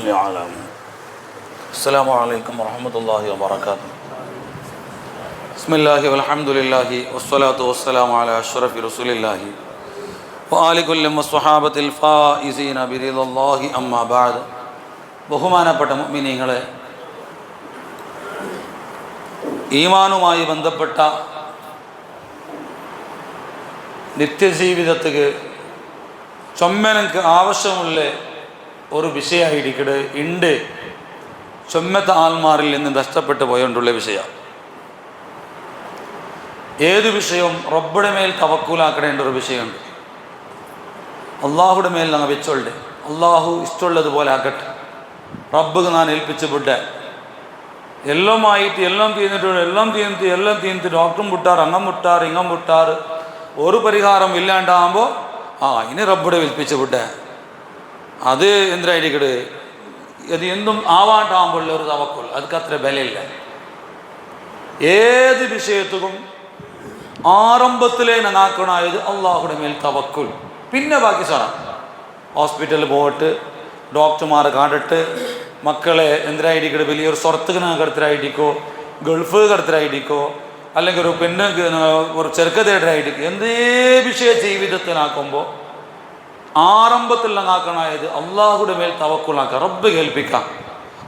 العالمين. السلام عليكم ورحمة الله وبركاته. بسم الله والحمد لله والصلاة والسلام على أشرف رسول الله وآل كل والصحابة الفائزين برضا الله أما بعد. ബഹുമാനപ്പെട്ട മുഅ്മിനീങ്ങളെ, ഈമാനുമായി ബന്ധപ്പെട്ട നിത്യജീവിതത്തിക്ക് ചൊമ്മനക്ക് ആവശ്യമുള്ള ഒരു വിഷയമായിരിക്കട് ഉണ്ട്. ചൊമ്മത്തെ ആൽമാരിൽ നിന്ന് നഷ്ടപ്പെട്ടു പോയോണ്ടുള്ള വിഷയം. ഏത് വിഷയവും റബ്ബുടെ മേൽ തവക്കുലാക്കേണ്ട ഒരു വിഷയമുണ്ട്. അള്ളാഹുടെ മേൽ ഞങ്ങൾ വെച്ചോളുടെ, അള്ളാഹു ഇഷ്ടമുള്ളതുപോലെ ആക്കട്ടെ, റബ്ബുക്ക് ഞാൻ ഏൽപ്പിച്ചു വിട്ടെ. എല്ലാമായിട്ട് എല്ലാം തീർന്നിട്ട് ഡോക്ടറും മുട്ടാർ, അങ്ങം മുട്ടാർ, ഇങ്ങം മുട്ടാർ, ഒരു പരിഹാരം ഇല്ലാണ്ടാകുമ്പോൾ ഇനി റബ്ബുടെ ഏൽപ്പിച്ചു വിട്ടെ. അത് എന്തായിരിക്കട്, അത് എന്തും ആവാണ്ടാകുമ്പോഴുള്ള ഒരു തവക്കുൽ, അതൊക്കെ അത്ര ബലമില്ല. ഏത് വിഷയത്തിലും ആരംഭത്തിലേ ഞങ്ങാക്കണായത് അള്ളാഹുടെ മേൽ തവക്കുൽ. പിന്നെ ബാക്കി സാറാം. ഹോസ്പിറ്റലിൽ പോയിട്ട് ഡോക്ടർമാരെ കാണിട്ട് മക്കളെ എന്തിനായിരിക്കട്, വലിയൊരു സ്വർത്തക്ക് കടത്തിലായിട്ടിക്കോ, ഗൾഫ് കടത്തിലായിട്ടിക്കോ, അല്ലെങ്കിൽ ഒരു പെണ്ണ് ഒരു ചെറുക്കതേടായിരിക്കും, എന്തേ വിഷയ ജീവിതത്തിനാക്കുമ്പോൾ ആരംഭത്തിൽ ഞങ്ങാക്കണായത് അള്ളാഹുടെ മേൽ തവക്കുലാക്കാം, റബ്ബ് കേൾപ്പിക്കാം.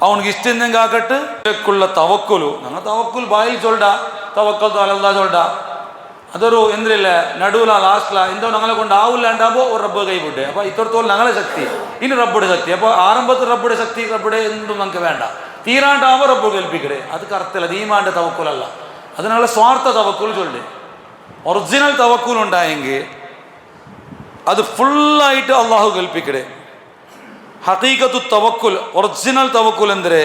അവനക്ക് ഇഷ്ടം കാക്കട്ട് ക്കുള്ള തവക്കുലു. ഞങ്ങൾ തവക്കുൽ ബായിൽ ചൊല്ലാ, തവക്കൽ അല്ലാ ചൊല്ലാ. അതൊരു എന്തില്ല നടുവില ലാസ്റ്റില എന്തോ ഞങ്ങളെ കൊണ്ട് ആവില്ലാണ്ടാകുമ്പോൾ ഒരു റബ്ബ് കൈവിട്ടെ. അപ്പോൾ ഇത്രത്തോളം ഞങ്ങളെ ശക്തി, ഇനി റബ്ബുടെ ശക്തി. അപ്പോൾ ആരംഭത്തിൽ റബ്ബുടെ ശക്തി, റബ്ബുടെ എന്തും നമുക്ക് വേണ്ട. തീരാണ്ടാകുമ്പോൾ റബ്ബ് കേൾപ്പിക്കടേ. അത് കറക്റ്റല്ല, ദീമാൻ്റെ തവക്കുലല്ല. അതിനുള്ള സ്വാർത്ഥ തവക്കുൽ ചൊല്ലേ. ഒറിജിനൽ തവക്കുൽ ഉണ്ടായെങ്കിൽ അത് ഫുള്ളായിട്ട് അള്ളാഹു കേൾപ്പിക്കടേ. ഹഖീഖത്തു തവക്കുൽ, ഒറിജിനൽ തവക്കുൽ എന്തരേ,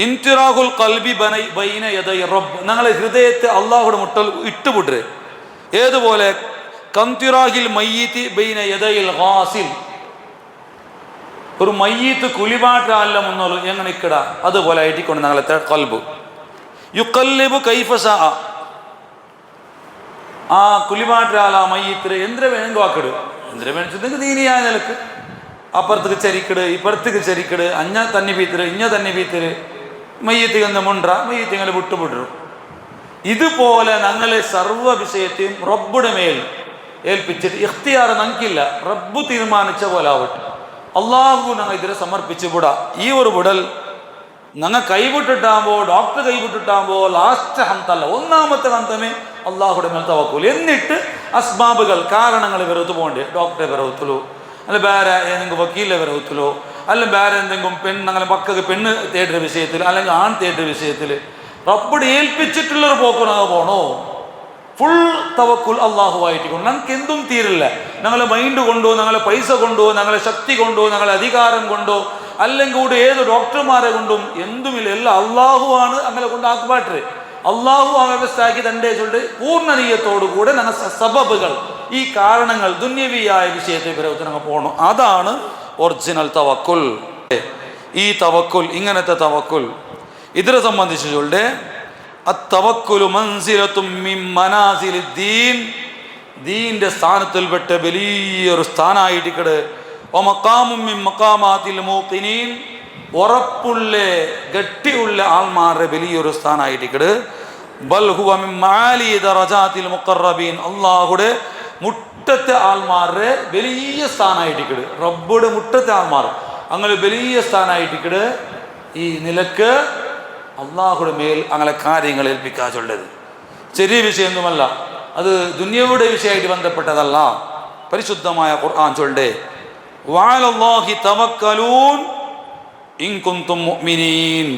ഇൻതിറാഹുൽ ഖൽബി ബൈന യദൈ റബ്ബ്. ഞങ്ങളെ ഹൃദയത്തെ അള്ളാഹുടെ മുട്ടൽ ഇട്ടുപുട്ടേ. ഏതുപോലെ കംതിറാഹിൽ മയ്യിത്തി ബൈന യദൈൽ ഗാസിൽ. ഒരു മയ്യത്ത് കുലിപാറ്റല്ല മുന്നോളൂ എങ്ങനെ ഇക്കട, അതുപോലെ ആയിട്ടിക്കൊണ്ട് ഞങ്ങളെ ഖൽബ് യുഖല്ലിബു കൈഫ ശാ. ആ കുലിപാറ്റാല മയ്യത്തിന് എന്തിനെ വേണമെങ്കിൽ വാക്കിട്, എന്തിനെ വേണിച്ചിട്ടുണ്ടെങ്കിൽ ദീനിയായ നിലക്ക് അപ്പുറത്തേക്ക് ചരിക്കട്, ഇപ്പുറത്തേക്ക് ചരിക്കട്, അഞ്ഞ തന്നെ പീത്തര്, ഇഞ്ഞ തന്നെ പീത്തര്, മയ്യത്തിങ്ങനെ മുണ്ട, മയ്യത്തിങ്ങനെ വിട്ടുപിടും. ഇതുപോലെ ഞങ്ങളെ സർവ്വ വിഷയത്തെയും റബ്ബുടെ മേൽ ഏൽപ്പിച്ചിട്ട് ഇഖ്തിയാർ ഞങ്ങൾക്കില്ല, റബ്ബ് തീരുമാനിച്ച പോലെ ആവട്ടെ. അള്ളാഹു ഞങ്ങൾ ഇതിനെ സമർപ്പിച്ചു വിടാ. ഈ ഒരു വിടൽ ഞങ്ങൾ കൈവിട്ടിട്ടാകുമ്പോൾ, ഡോക്ടർ കൈവിട്ടിട്ടാകുമ്പോൾ ലാസ്റ്റ് ഹന്തല്ല, ഒന്നാമത്തെ ഹന്തമേ അള്ളാഹുടെ മേൽ തവക്കുൽ. എന്നിട്ട് അസ്ബാബുകൾ, കാരണങ്ങൾ വിരവത്ത് പോകണ്ടേ, ഡോക്ടറെ വിരവത്തുള്ളൂ, അല്ല വേറെ ഏതെങ്കിലും വക്കീലിനെ വിരവത്തുള്ളൂ, അല്ല വേറെ എന്തെങ്കിലും ഞങ്ങളെ മക്കൾക്ക് പെണ്ണ് തേടുന്ന വിഷയത്തിൽ, അല്ലെങ്കിൽ ആൺ തേടുന്ന വിഷയത്തിൽ റബ്ബുടെ ഏൽപ്പിച്ചിട്ടുള്ളൊരു പോക്കുനാ പോണോ. ഫുൾ തവക്കുൽ അള്ളാഹുവായിട്ട് കൊണ്ട് ഞങ്ങൾക്ക് എന്തും തീരില്ല. ഞങ്ങളെ മൈൻഡ് കൊണ്ടോ, ഞങ്ങളെ പൈസ കൊണ്ടോ, ഞങ്ങളെ ശക്തി കൊണ്ടോ, ഞങ്ങളെ അധികാരം കൊണ്ടോ, അല്ലെങ്കിൽ കൂടെ ഏത് ഡോക്ടർമാരെ കൊണ്ടും എന്തുമില്ല. എല്ലാം അള്ളാഹുവാണ് അങ്ങനെ കൊണ്ടാക്കുപാട്ടേ. അള്ളാഹു ആ വ്യവസ്ഥ ആക്കി തൻ്റെ ചൊല്ല് പൂർണ്ണനീയത്തോടു കൂടെ ഞങ്ങൾ സബബുകൾ, ഈ കാരണങ്ങൾ ദുന്യവിയായ വിഷയത്തെ പ്രവർത്തനങ്ങൾ പോകണം. അതാണ് ഒറിജിനൽ തവക്കുൽ. ഈ തവക്കുൽ, ഇങ്ങനത്തെ തവക്കുൽ ഇതിനെ സംബന്ധിച്ച് ചൊല്ല് അത്തവക്കുലു മൻസിലത്തും മിൻ മനാസിലിദ്ദീൻ. ദീന്റെ സ്ഥാനത്തിൽപ്പെട്ട വലിയൊരു സ്ഥാനമായിട്ടിക്കട്. ഒ മഖാമും മിൻ മഖാമാത്തിൽ മൂഖിനീൻ. ഉറപ്പുള്ള ഗട്ടിയുള്ള ആൾമാരുടെ വലിയൊരു സ്ഥാനമായിട്ടിക്കട്. ബൽ ഹുവ മിൻ മആലി ദറജാത്തിൽ മുഖറബീൻ. അല്ലാഹുടെ മുട്ടത്തെ ആൾമാരുടെ വലിയ സ്ഥാനമായിട്ടിക്കട്. റബ്ബുടെ മുട്ടത്തെ ആൾമാർ അങ്ങനെ വലിയ സ്ഥാനമായിട്ടിക്കട്. ഈ നിലക്ക് അള്ളാഹുടെ മേൽ അങ്ങനെ കാര്യങ്ങൾ ഏൽപ്പിക്കാച്ചുള്ളത് ചെറിയ വിഷയമൊന്നുമല്ല. അത് ദുനിയയുടെ വിഷയമായിട്ട് ബന്ധപ്പെട്ടതല്ല. പരിശുദ്ധമായ ഖുർആൻ ചൊല്ലേ വഅലല്ലാഹി തവക്കലൂൻ ഇൻ കുൻതും മുഅ്മിനീൻ.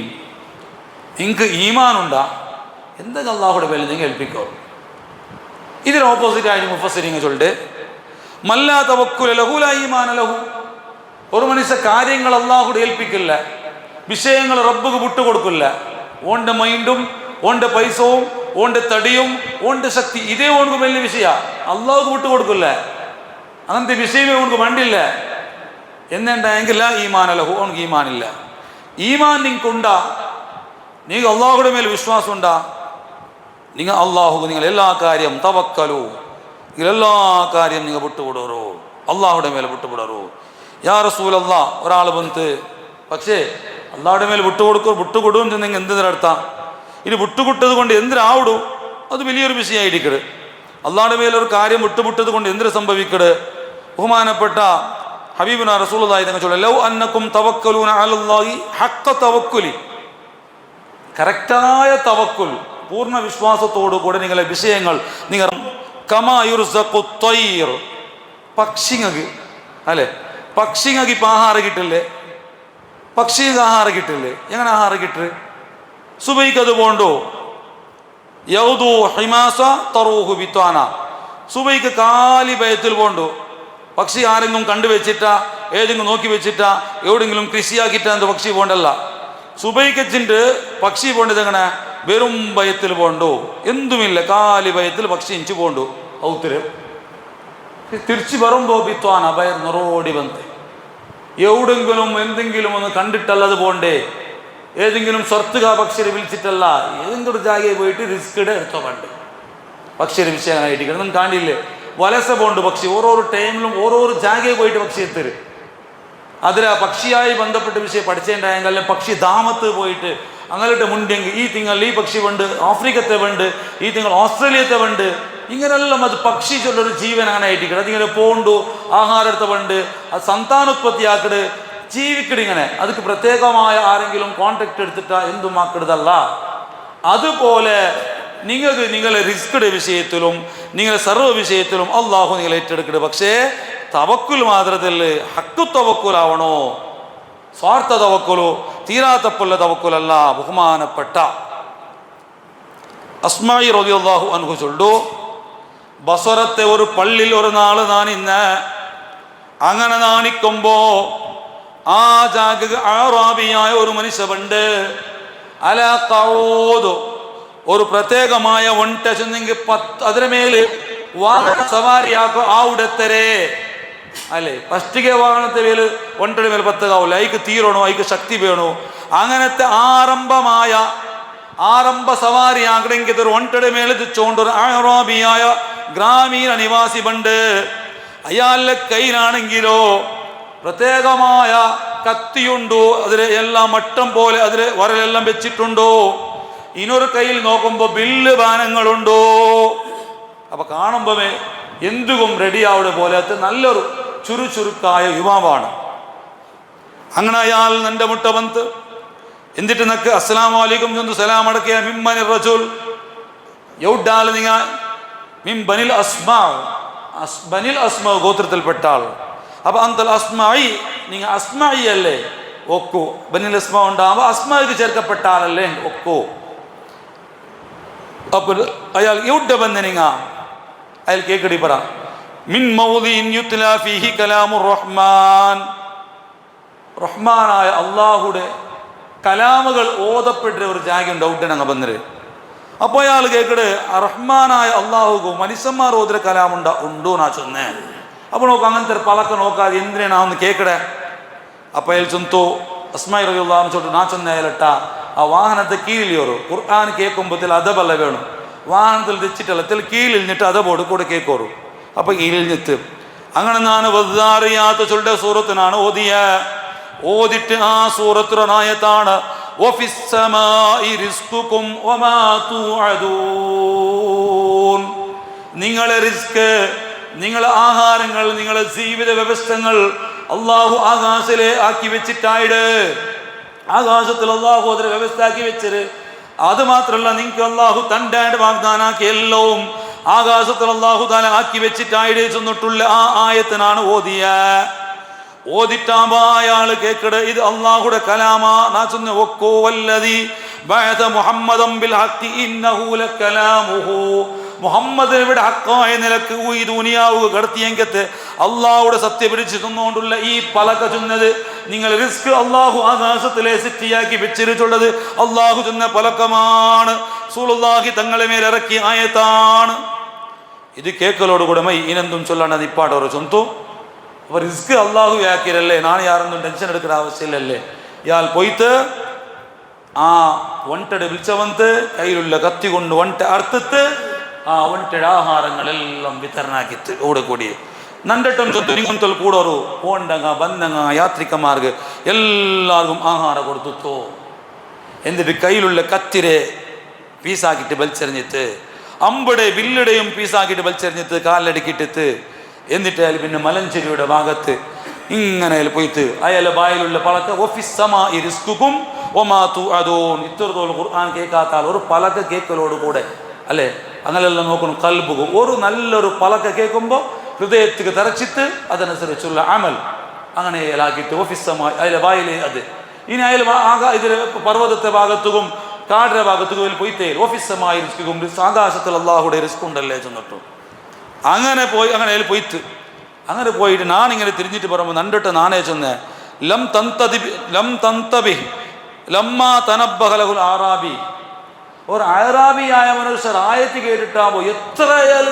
നിങ്ങൾക്ക് ഈമാനുണ്ടാ, എന്തൊക്കെ അള്ളാഹുടെ മേൽ നിങ്ങൾ ഏൽപ്പിക്കോ. ഇതിന് ഓപ്പോസിറ്റ് ആയിട്ട് മുഫസ്സിരിങ്ങൾ ചൊല്ലേ മല്ലാ തവക്കുല ലഹു ലാ ഈമാന ലഹു. ഒരു മനുഷ്യ കാര്യങ്ങൾ അള്ളാഹുടെ ഏൽപ്പിക്കില്ല, വിഷയങ്ങൾ റബ്ബുക്ക് വിട്ടുകൊടുക്കില്ല. ഓൻ്റെ മൈൻഡും ഓൻ്റെ പൈസവും ഓൻ്റെ തടിയും ഓൻ്റെ ശക്തി ഇതേ ഓണക്ക് വലിയ വിഷയ അള്ളാഹുക്ക് വിട്ടുകൊടുക്കില്ല. അങ്ങനത്തെ വിഷയമേ ഓണക്ക് മണ്ടില്ല എന്നുണ്ടായെങ്കിൽ ഈമാന ലഹു, ഓണക്ക് ഈമാനില്ല. ഈമാൻ നിങ്ങൾക്കുണ്ടാ, നിങ്ങൾക്ക് അള്ളാഹുടെ മേൽ വിശ്വാസം ഉണ്ടാ, നിങ്ങൾ അള്ളാഹു നിങ്ങൾ എല്ലാ കാര്യം തവക്കലു, നിങ്ങൾ എല്ലാ കാര്യം നിങ്ങൾ വിട്ടുവിടറോ, അള്ളാഹുടെ മേലെ വിട്ടുവിടറോ. യാ റസൂലല്ലാഹ്, ഒരാൾ വന്നിട്ട് പക്ഷേ അള്ളാഹുടെ മേൽ വിട്ടുകൊടുക്കും ചെന്നെങ്കിൽ എന്തിനർത്ഥം? ഇനി വിട്ടുകൊട്ടത് കൊണ്ട് എന്തിനാവിടും? അത് വലിയൊരു വിഷയമായിരിക്കട്. അള്ളാഹുടെ മേലൊരു കാര്യം വിട്ടുവിട്ടത് കൊണ്ട് എന്തിനു സംഭവിക്കട്? ബഹുമാനപ്പെട്ട ഹബീബുന റസൂലുള്ളാഹി തങ്ങൾ ചൊല്ലുന്നു, ലൗ അന്നകും തവക്കലൂന അലല്ലാഹി ഹഖ്ക തവക്കുലി, കറക്റ്റായ തവക്കുൽ, പൂർണ്ണ വിശ്വാസത്തോടു കൂടെ നിങ്ങളെ വിഷയങ്ങൾ നിങ്ങൾ കമാ യുർസഖു ത്വയ്ർ, പക്ഷിങ്ങക്ക് അല്ലേ, പക്ഷിങ്ങക്ക് ഇപ്പം ആഹാരം കിട്ടില്ലേ? പക്ഷിക്ക് ആഹാരം കിട്ടില്ലേ? എങ്ങനെ ആഹാരം കിട്ടു? സുബൈക്ക് അത് പോണ്ടോ? യൗദു ഹിമാസ തറൂഹു ബിത്വാന, സുബൈക്ക് കാലി ഭയത്തിൽ പോണ്ടോ? പക്ഷി ആരെങ്കിലും കണ്ടുവച്ചിട്ടാ, ഏതെങ്കിലും നോക്കി വെച്ചിട്ടാ, എവിടെയെങ്കിലും കൃഷിയാക്കിയിട്ടാ എന്ത് പക്ഷി പോണ്ടല്ല. സുബൈക്കച്ചിൻ്റെ പക്ഷി പോണ്ടത് എങ്ങനെ? വെറും ഭയത്തിൽ പോണ്ടോ? എന്തുമില്ല, കാലി ഭയത്തിൽ പക്ഷി ഇഞ്ചു പോണ്ടു. ഔത്തരം തിരിച്ചു വരുമ്പോ ബിത്വാന ഭയർ നിറോടി വന്ന് എവിടെങ്കിലും എന്തെങ്കിലും ഒന്ന് കണ്ടിട്ടല്ലത് പോണ്ടേ, ഏതെങ്കിലും സ്വർത്തുക പക്ഷിയെ വിളിച്ചിട്ടല്ല, ഏതെങ്കിലും ഒരു ജാഗയെ പോയിട്ട് റിസ്കിടെ എടുത്തോ കണ്ട് പക്ഷിയുടെ വിഷയമായിട്ട് നിങ്ങൾ കാണില്ലേ? വലസ പോണ്ട് പക്ഷി, ഓരോരോ ടൈമിലും ഓരോരോ ജാഗയെ പോയിട്ട് പക്ഷി എത്തര്. അതിൽ ആ പക്ഷിയായി ബന്ധപ്പെട്ട വിഷയം പഠിച്ചേണ്ടായെങ്കിൽ പക്ഷി ധാമത്ത് പോയിട്ട് അങ്ങോട്ട് മുണ്ടെങ്കിൽ ഈ തിങ്കൾ ഈ പക്ഷി ഉണ്ട്, ആഫ്രിക്കത്തെ ഉണ്ട്, ഈ തിങ്കൾ ഓസ്ട്രേലിയത്തെ ഉണ്ട്, ഇങ്ങനെല്ലാം അത് പക്ഷി ചൊല്ലൊരു ജീവൻ അങ്ങനെ ആയിട്ടിക്കട്. അതിങ്ങനെ പോണ്ടു, ആഹാരത്തെ ഉണ്ട്, അത് സന്താനോത്പത്തി ആക്കട്, ജീവിക്കട്. ഇങ്ങനെ അതിക്ക് പ്രത്യേകമായ ആരെങ്കിലും കോൺടാക്ട് എടുത്തിട്ടാ എന്തും ആക്കരുതല്ല. അതുപോലെ നിങ്ങൾക്ക് നിങ്ങളെ റിസ്കിയുടെ വിഷയത്തിലും നിങ്ങളെ സർവ്വ വിഷയത്തിലും അള്ളാഹു നിങ്ങൾ ഏറ്റെടുക്കരുത്. പക്ഷേ തവക്കുൽ മാത്രത്തിൽ ഹക്കു തവക്കുലാവണോ, സ്വാർത്ഥ തവക്കുലോ തീരാത്തപ്പുള്ള തവക്കുലല്ല. ബഹുമാനപ്പെട്ട അസ്മാഇ റളിയല്ലാഹു അൻഹു ചൊല്ലു, ബസറത്തെ ഒരു പള്ളിയിൽ ഒരു നാള് നാണിന്ന് അങ്ങനെ നാണിക്കുമ്പോ ആ ജാഗ ആറാബിയായ ഒരു മനുഷ്യനുണ്ട്. അല കൗദു, ഒരു പ്രത്യേകമായ ഒണ്ട ചെന്നെങ്കിൽ അതിന് മേല് വാഹന സവാരിയാക്കോ ആവുടത്തരേ അല്ലേ. ഫസ്റ്റിಗೆ വാഹനത്തെ മേല് ഒണ്ടയുടെ മേൽ പത്തുകാവില്ല, അതിക്ക് തീരണോ, അതിക്ക് ശക്തി വേണോ. അങ്ങനത്തെ ആരംഭ സവാരി ആകണമെങ്കിൽ ഒരു ഒണ്ടയുടെ മേൽ തിച്ചുകൊണ്ടൊരു അറാബിയായ ഗ്രാമീണ നിവാസി പണ്ട്. അയാളുടെ കയ്യിലാണെങ്കിലോ പ്രത്യേകമായ കത്തിയുണ്ടോ, അതിൽ എല്ലാം മട്ടം പോലെ അതിൽ വരലെല്ലാം വെച്ചിട്ടുണ്ടോ. ഇനൊരു കയ്യിൽ നോക്കുമ്പോ ബില്ല് ബാനങ്ങളുണ്ടോ. അപ്പൊ കാണുമ്പോമേ എന്തും റെഡിയാവുന്ന പോലത്തെ നല്ലൊരു ചുരുക്കായ യുവാവാണ്. അങ്ങനെ അയാൾ എൻ്റെ മുട്ട വന്ന് എന്നിട്ട് നക്ക് അസ്സലാമു അലൈക്കും ചൊന്ന് സലാം അടക്കിയ മിമ്മനി റജുൽ എവിടാൽ നിങ്ങൾ മിം ബനിൽ അസ്മാ, ബനിൽ അസ്മാ ഗോത്രത്തിൽപ്പെട്ട ആൾ. അപ്പൊ അന്തൽ അസ്മായി, നിങ്ങൾ അസ്മായി അല്ലേ ഒക്കു. ബനിൽ അസ്മാ ഉണ്ടാകുമ്പോ അസ്മാക്ക് ചേർക്കപ്പെട്ട ആളല്ലേ ഒക്കു. അപ്പോൾ അയാൾ എവിടെ വന്ന് നിങ്ങ അയാൾ കേക്കടി പറ, മിൻ മൗദിൻ യുത്ലാ ഫീഹി കലാമുർ റഹ്മാൻ, റഹ്മാനായ അള്ളാഹുടെ കലാമുകൾ ഓതപ്പെട്ട ഒരു ജാഗയുണ്ട് ഔട്ടനങ്ങ വന്നര്. അപ്പോൾ അയാൾ കേക്കട്, റഹ്മാനായ അള്ളാഹുക്കും മനുഷ്യന്മാർ ഓതിര ഉണ്ടോ നാ ചൊന്നേ. അപ്പോൾ നോക്ക് അങ്ങനത്തെ പലക്കെ നോക്കാതെ എന്തിനാ ഒന്ന് കേക്കടേ. അപ്പോൾ അയാൾ ചൊന്തോ അസ്മാഇ റളിയല്ലാഹു അൻഹു ചൊല്ലിട്ട് നാ ചൊന്ന അയാളട്ട ആ വാഹനത്തെ കീഴിലിയോರು ഖുർആൻ കേൾക്കുമ്പോൾ അതബല്ല വേണം. വാഹനത്തിൽ തെച്ചിട്ടല്ല തെൽ കീഴിലിഞ്ഞിട്ട് അതബോട് കൂടെ കേൾക്കോറു. അപ്പൊ കീഴിലിഞ്ഞിട്ട് അങ്ങനെ ഞാൻ വദ്ദാറിയാത്ത് ചൊല്ലിയ സൂറത്തിനാണ് ഓതിട്ട് ആ സൂറത്തുനായത്താണ് നിങ്ങളെ റിസ്ക്, നിങ്ങളെ ആഹാരങ്ങൾ, നിങ്ങളെ ജീവിത വ്യവസ്ഥകൾ അള്ളാഹു ആകാശത്തിലെ ആക്കി വെച്ചിട്ടായിട്ട്, ആകാശത്തിൽ അള്ളാഹു അതിന് വ്യവസ്ഥ ആക്കി വെച്ചത്. അത് മാത്രമല്ല നിങ്ങൾക്ക് അള്ളാഹു തൻ്റെ വാഗ്ദാനാക്കി എല്ലാം ആകാശത്തിൽ അള്ളാഹു താല ആക്കി വെച്ചിട്ടായിട്ട് ചെന്നിട്ടുള്ള ആ ആയത്തിനാണ് ഓതിട്ടാകുമ്പോ അയാള് കേക്കട്, ഇത് അള്ളാഹുടെ കലാമാ. നാ ചൊന്ന വക്കോ വല്ലദി ബഅസ മുഹമ്മദൻ ബിൽ ഹഖി ഇന്നഹു ലകലാമുഹു, മുഹമ്മദിനെ ഇവിടെ ഹക്കായ നിലക്ക് ഈ ദുനിയാവ് കടത്തിയെങ്കത്ത് അള്ളാഹുടെ സത്യം പിടിച്ചു തന്നുകൊണ്ടുള്ള ഈ പലക ചൊന്നത് നിങ്ങൾ റിസ്ക് അള്ളാഹു ആകാശത്തിലെ സിറ്റിയാക്കി വെച്ചിട്ടുള്ളത് അള്ളാഹു ചൊന്ന പലക്കമാണ്. റസൂലുള്ളാഹി തങ്ങളെ മേൽ ഇറക്കിയ ആയത്താണ്. ഇത് കേക്കലോടുകൂടെ മൈ ഇനെന്തും ചൊല്ലേണ്ടത് ഇപ്പാടോറ് ചൊന്തു. അപ്പൊ റിസ്ക് അള്ളാഹു ആക്കിയല്ലേ, നാളെ യാറൊന്നും ടെൻഷൻ എടുക്കുന്ന ആവശ്യമില്ലല്ലേ. ഇയാൾ പോയിട്ട് ആ ഒണ്ടയുടെ വിളിച്ചവന്ത് കയ്യിലുള്ള കത്തി കൊണ്ട് ഒണ്ട അർത്ഥത്ത് ആ ഒണ്ടയുടെ ആഹാരങ്ങളെല്ലാം വിതരണാക്കിത്ത് ഓടെ കൂടി ನಂದೆಟ್ಟಂ ಚೊಂತು ನಿಂಗೊಂತಲ್ಲಿ ಕೂಡೋರು ಹೋಂಡಂಗ ಬಂದಂಗ ಯಾತ್ರಿಕಮಾರ್ಗ ಎಲ್ಲರಿಗೂ ആഹാര കൊടുത്തു. എന്നിട്ട് കയ്യിലുള്ള കത്തിരെ പീസാക്കിയിട്ട് വലിച്ചെറിഞ്ഞിട്ട് അമ്പടെ വില്ലിടയും പീസാക്കിയിട്ട് വലിച്ചെറിഞ്ഞിട്ട് കാലിലടിക്കിട്ടിട്ട് എന്നിട്ട് അയാൾ പിന്നെ മലഞ്ചെരിയുടെ ഭാഗത്ത് ഇങ്ങനെ പോയിട്ട് അയാളെ ബായിലുള്ള പലക ഒഫിസമാ ഇരിസ്കുക്കും ഒമാതു അതോൻ ഇത്രത്തോളം ഖുർആൻ കേൾക്കാത്ത ആൾ ഒരു പലക കേൾക്കലോട് കൂടെ അല്ലേ അങ്ങനെയെല്ലാം നോക്കണം. കൽബുക ഒരു നല്ലൊരു പലക കേൾക്കുമ്പോൾ ഹൃദയത്തിക്ക് തറച്ചിട്ട് അതനുസരിച്ചുള്ള അമൽ അങ്ങനെ അയാളാക്കിയിട്ട് ഒഫിസമാ അയാളെ ബായിലെ അത് ഇനി അയാൾ ഇതിൽ പർവ്വതത്തെ ഭാഗത്തും കാടിന്റെ ഭാഗത്തും പോയിട്ടേ ഓഫീസമായി റിസ്ക്കും ആകാശത്തിൽ അള്ളാഹുടെ റിസ്ക് ഉണ്ടല്ലേ ചെന്നിട്ടു അങ്ങനെ പോയി അങ്ങനെ അയാൾ പോയിട്ട് ഞാനിങ്ങനെ തിരിഞ്ഞിട്ട് പറയുമ്പോൾ നണ്ടിട്ട് നാണേ ചെന്ന് ലമ്മാ തനബ്ബഹലഹുൽ ആറാബി ഒരു അറാബിയായ മനുഷ്യർ ആയത്ത് കേട്ടിട്ടാകുമ്പോൾ എത്ര അയാൾ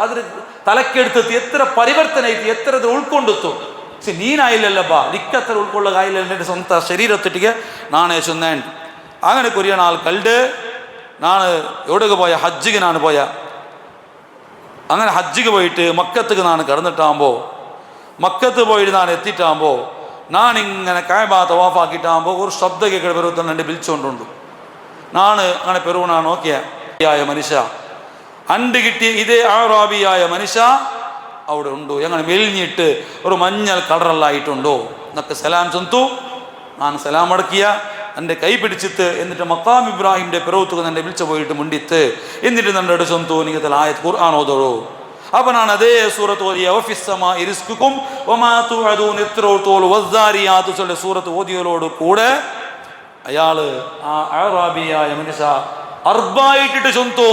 അതിന് തലക്കെടുത്തെത്തി എത്ര പരിവർത്തനമായിട്ട് എത്ര അത് ഉൾക്കൊണ്ടെത്തു. പക്ഷെ നീനായില്ലല്ലപ്പാ നിക്കത്ര ഉൾക്കൊള്ള കായില്ല എൻ്റെ സ്വന്തം ശരീരത്തിട്ടിಗೆ നാണേ ചെന്നേൻ അങ്ങനെ കൊറിയ നാൾ കണ്ട് നാണ് എവിടെയൊക്കെ പോയ ഹജ്ജിക്ക് നാണ് പോയ അങ്ങനെ ഹജ്ജിക്ക് പോയിട്ട് മക്കത്തേക്ക് നാണ് കിടന്നിട്ടാകുമ്പോൾ മക്കത്ത് പോയിട്ട് ഞാൻ എത്തിയിട്ടാകുമ്പോൾ നാണിങ്ങനെ കായബാ തവാഫാക്കിയിട്ടാകുമ്പോൾ ഒരു ശബ്ദ കേൾക്കണ പെരുവത്തന്നെ എൻ്റെ വിളിച്ചുകൊണ്ടുണ്ട് നാണ് അങ്ങനെ പെരുവണ നോക്കിയ മനുഷ്യ അണ്ട് കിട്ടിയ ഇതേ ആറാബിയായ മനുഷ്യ അവിടെ ഉണ്ടോ അങ്ങനെ മെലിഞ്ഞിട്ട് ഒരു മഞ്ഞൾ കളറല്ലായിട്ടുണ്ടോ എന്നൊക്കെ സലാം ചെന്തു. ഞാൻ സലാം അടക്കിയ എൻ്റെ കൈ പിടിച്ചിട്ട് എന്നിട്ട് മക്കാം ഇബ്രാഹിമിൻ്റെ പിറവത്തുക എന്നെ വിളിച്ചു പോയിട്ട് മുണ്ടിത്ത് എന്നിട്ട് നമ്മുടെ സ്വന്തം നിങ്ങൾ ആയത് ഖുർആൻ ഓതോളൂ. അപ്പൊ ഞാൻ അതേ സൂറത്ത് ഓതിയ സൂറത്ത് ഓതിയോട് കൂടെ അയാള് ആ അറാബിയായ മനുഷ്യ അർബായിട്ടിട്ട് ചൊന്തോ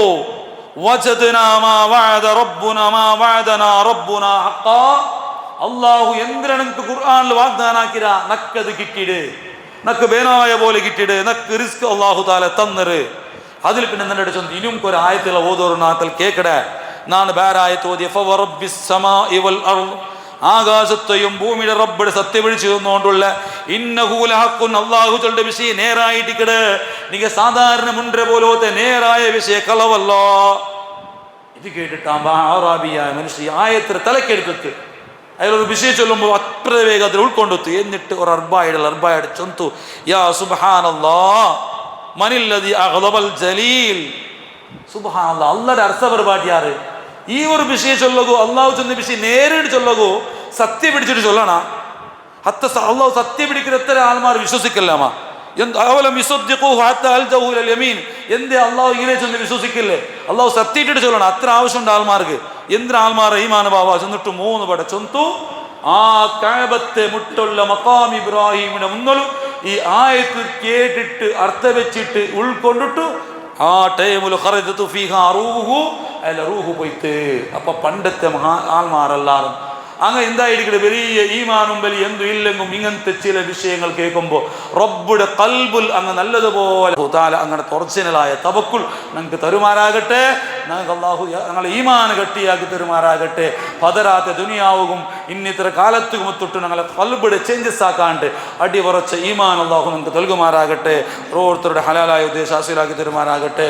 അള്ളാഹു എന്തിനാണ് ഖുർആനിൽ വാഗ്ദാനാക്കിര നക്കത് കിട്ടിയിട് നക്ക് ബേനായ പോലെ കിട്ടിയിട് നക്ക് റിസ്ക് അള്ളാഹു താല തന്നറ്. അതിൽ പിന്നെ നിന്റെ ചൊന്ത് ഇനിയും ഒരു ആയത്തുള്ള ഓതോറിനാക്കൽ കേക്കടേ നാണ് ബേരായത്ത് ഓതിയ ആകാശത്തെയും ഭൂമിയുടെ റബ്ബിടെ സത്യം വിളിച്ചു തന്നുകൊണ്ടുള്ള ഇന്നഹൂലഹക്കുൻ അള്ളാഹു ചൊല്ലുടെ വിഷയം നേരായിട്ടിക്കട് നിങ്ങ സാധാരണ മുൻറെ പോലത്തെ നേരായ വിഷയ കളവല്ലോ. ഇത് കേട്ടിട്ടാകുമ്പോ ആറാബിയായ മനുഷ്യ ആയത്തിന് തലക്കെടുത്തിട്ട് അയാളൊരു വിഷയം ചൊല്ലുമ്പോൾ അത്ര വേഗത്തിൽ ഉൾക്കൊണ്ടെത്തു. എന്നിട്ട് ഒരു അർബായുടെ ചൊന്തു യാ സുബ്ഹാനല്ലാഹ് മനില്ലദി അഗ്ളബൽ ജലീൽ. സുബ്ഹാനല്ലാഹ് അള്ളാഹുടെ അർത്ഥപരിപാടിയാറ് ഈ ഒരു വിഷയം ചൊല്ലകോ അള്ളാഹു ചെന്ന വിഷയം നേരിട്ട് ചൊല്ലകോ സത്യം പിടിച്ചിട്ട് ചൊല്ലണ ഹത്ത അള്ളാഹു സത്യം പിടിക്കുന്ന എത്ര ആൾമാർ വിശ്വസിക്കല്ലാമാ എന്തേ അള്ളാഹു ഇങ്ങനെ ചെന്ന് വിശ്വസിക്കില്ലേ അള്ളാഹു സത്യമായിട്ട് ചൊല്ലണം അത്ര ആവശ്യമുണ്ട് ആൾമാർക്ക്. എന്തിനാ ആൾമാർ ഈമാന ബാബ ചെന്നിട്ട് 3 പട ചൊന്തു ആ കഅബത്തെ മുട്ടുള്ള മഖാം ഇബ്രാഹിമിന്റെ മുന്നിലും ഈ ആയത്ത് കേട്ടിട്ട് അർത്ഥം വെച്ചിട്ട് ഉൾക്കൊണ്ടിട്ടു ആ ടൈമിൽ ഖറജതു ഫീഹാ റൂഹു അല്ല റൂഹു പോയിട്ട്. അപ്പൊ പണ്ടത്തെ ആൾമാരെല്ലാരും അങ്ങനെ എന്തായിരിക്കും വലിയ ഈമാനും വലിയ എന്തും ഇല്ലെങ്കും ഇങ്ങനത്തെ ചില വിഷയങ്ങൾ കേൾക്കുമ്പോൾ റബ്ബുടെ കൽബുൽ അങ്ങ് നല്ലതുപോലെ അങ്ങനെ ഒറിജിനലായ തവക്കുൽ ഞങ്ങൾക്ക് തരുമാറാകട്ടെ. ഞങ്ങൾക്ക് അള്ളാഹു ഞങ്ങളെ ഈമാന് ഗട്ടിയാക്കി തരുമാറാകട്ടെ. പതരാത്ത ദുനിയാവും ഇന്നിത്ര കാലത്തും തൊട്ട് ഞങ്ങളെ കൽബുടെ ചേഞ്ചസ് ആക്കാണ്ട് അടിയുറച്ച ഈമാൻ അള്ളാഹു നമുക്ക് നൽകുമാറാകട്ടെ. ഓരോരുത്തരുടെ ഹലാലായ ഉദ്ദേശം ഹാസിലാക്കി തരുമാറാകട്ടെ.